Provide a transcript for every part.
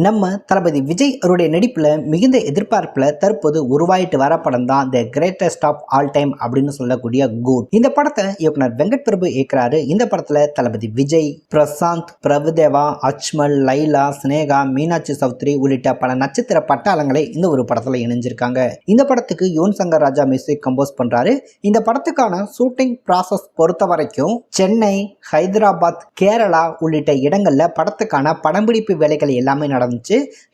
நம்ம தளபதி விஜய் அவருடைய நடிப்புல மிகுந்த எதிர்பார்ப்புல தற்போது உருவாயிட்டு வர படம் தான் the greatest of all time அப்படின்னு சொல்லக்கூடிய கோட். இந்த படத்தை இயக்குனர் வெங்கட் பிரபு இயக்குறாரு. இந்த படத்துல தளபதி விஜய், பிரசாந்த், பிரபுதேவா, அஜ்மல், லைலா, சினேகா, மீனாட்சி சௌத்ரி உள்ளிட்ட பல நட்சத்திர பட்டாளங்களை இந்த ஒரு படத்துல இணைஞ்சிருக்காங்க. இந்த படத்துக்கு யுவன் சங்கர் ராஜா மியூசிக் கம்போஸ் பண்றாரு. இந்த படத்துக்கான ஷூட்டிங் ப்ராசஸ் பொறுத்த வரைக்கும் சென்னை, ஹைதராபாத், கேரளா உள்ளிட்ட இடங்கள்ல படத்துக்கான படம்பிடிப்பு வேலைகள் எல்லாமே நடந்துச்சு.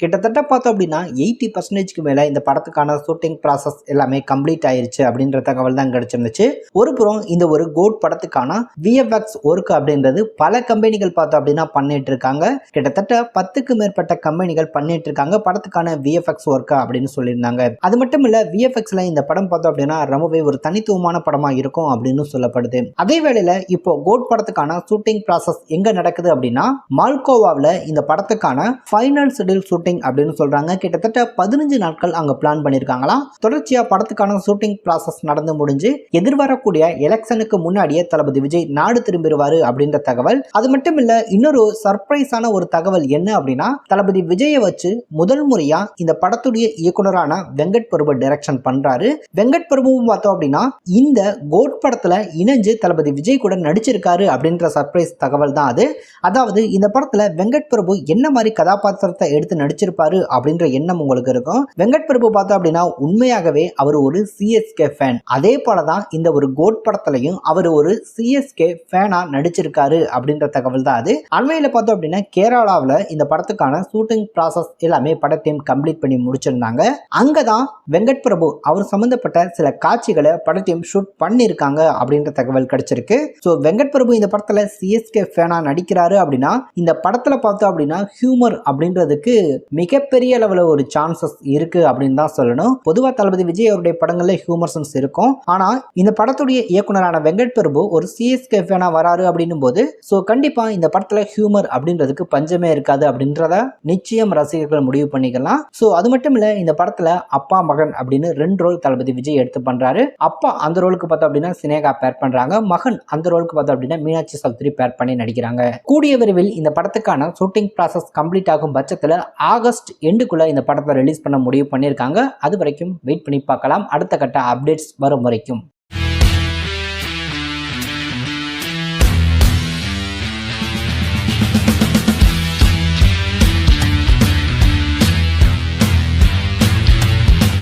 கிட்டத்தட்ட பார்த்தோம் அப்படின்னா 80% மேல இந்த படத்துக்கான ஷூட்டிங் ப்ராசஸ் எல்லாமே கம்ப்ளீட் ஆயிருச்சு அப்படின்ற தகவல் தான் கிடைச்சிருந்துச்சு. ஒரு புறம் இந்த ஒரு கோட் படத்துக்கான விஎஃப்எக்ஸ் ஒர்க் அப்படின்றது பல கம்பெனிகள் பார்த்தோம் அப்படின்னா பண்ணிட்டு இருக்காங்க. கிட்டத்தட்ட 10க்கு மேற்பட்ட கம்பெனிகள் பண்ணிட்டு இருக்காங்க படத்துக்கான விஎஃப்எக்ஸ் ஒர்க் அப்படின்னு சொல்லியிருந்தாங்க. அது மட்டும் இல்ல, விஎஃப்எக்ஸ்ல இந்த படம் பார்த்தோம் அப்படின்னா ரொம்பவே ஒரு தனித்துவமான படமா இருக்கும் அப்படின்னு சொல்லப்படுது. அதே வேளையில இப்போ கோட் படத்துக்கான ஷூட்டிங் ப்ராசஸ் எங்க நடக்குது அப்படின்னா மால்கோவாவில் இந்த படத்துக்கான ஃபைனல் ஷெட்யூல் ஷூட்டிங் அப்படின்னு சொல்றாங்க. கிட்டத்தட்ட 15 நாட்கள் அங்க பிளான் பண்ணிருக்காங்களாம். தொடர்ச்சியா படத்துக்கான ஷூட்டிங் ப்ராசஸ் நடந்து முடிஞ்சு எதிர்வரக்கூடிய எலெக்ஷனுக்கு முன்னாடியே தளபதி விஜய் நாடு திரும்பிடுவாரு அப்படின்ற தகவல். அது மட்டும் இல்ல, இன்னொரு சர்ப்ரைஸான ஒரு தகவல் என்ன அப்படின்னா தளபதி விஜயை வச்சு முதல் முறையா இந்த படத்துடைய இயக்குனரான வெங்கட் பிரபு டைரக்ஷன் பண்றாரு. வெங்கட் பிரபுவும் பார்த்தோம் அப்படின்னா இந்த கோட் படத்துல இணைஞ்சு தளபதி விஜய் கூட நடிச்சிருக்காரு அப்படின்ற சர்ப்ரைஸ் தகவல் தான் அது. அதாவது இந்த படத்துல வெங்கட் பிரபு என்ன மாதிரி கதாபாத்திரத்தை எடுத்து நடிச்சிருப்பாரு அப்படின்ற எண்ணம் உங்களுக்கு இருக்கும். வெங்கட் பிரபு பார்த்தோம் அப்படின்னா உண்மையாகவே அவர் ஒரு சிஎஸ்கே ஃபேன். அதே போலதான் இந்த ஒரு கோட் படத்திலையும் அவர் ஒரு சிஎஸ்கே ஃபேனா நடிச்சிருக்காரு அப்படின்ற தகவல் தான் அது. அண்மையில பார்த்தோம் அப்படின்னா கேரளாவில் இந்த படத்துக்கான ஷூட்டிங் ப்ராசஸ் எல்லாமே படத்தையும் கம்ப்ளீட் பண்ணி முடிச்சிருந்தாங்க. அங்கதான் வெங்கட் பிரபு அவர் சம்பந்தப்பட்ட சில காட்சிகளை படத்தையும் ஷூட் பண்ணிருக்காங்க அப்படின்ற தகவல் கிடைச்சிருக்கு. ஸோ வெங்கட் பிரபு இந்த படத்துல சிஎஸ்கே ஃபேனா நடிக்கிறாரு அப்படின்னா இந்த படத்துல பார்த்தோம் அப்படின்னா ஹியூமர் அப்படின்றதுக்கு மிகப்பெரிய அளவில் ஒரு சான்சஸ் இருக்கு அப்படின்னு தான் சொல்லணும். பொதுவாக தளபதி விஜய் அவருடைய படங்கள்ல ஹியூமர் சென்ஸ் இருக்கும். ஆனா இந்த படத்துடைய இயக்குனரான வெங்கட் பிரபு ஒரு சிஎஸ்கே ஃபேனா வராரு அப்படின்னும் போது ஸோ கண்டிப்பா இந்த படத்துல ஹியூமர் அப்படின்றதுக்கு பஞ்சமே இருக்காது அப்படின்றத நிச்சயம் ரசிகர்கள் முடிவு பண்ணிக்கலாம். ஸோ அது மட்டும் இல்ல, இந்த படத்துல அப்பா மகன் அப்படின்னு 2 ரோல் தளபதி விஜய் எடுத்து பண்றாரு. அப்பா அந்த ரோலுக்கு பார்த்தோம் அப்படின்னா சினேகா பேர் பண்றாங்க. மகன் அந்த ரோலுக்கு பார்த்தோம் அப்படின்னா மீனாட்சி சௌத்ரி பேர் பண்ணி நடிக்கிறாங்க. கூடிய விரைவில் இந்த படத்துக்கான ஷூட்டிங் ப்ராசஸ் கம்ப்ளீட் ஆகும் பட்சத்தில் ஆகஸ்ட் எண்டுக்குள்ள இந்த படத்தை ரிலீஸ் பண்ண முடிவு பண்ணியிருக்காங்க. அது வரைக்கும் வெயிட் பண்ணி பார்க்கலாம். அடுத்த கட்ட அப்டேட்ஸ் வரும் வரைக்கும்.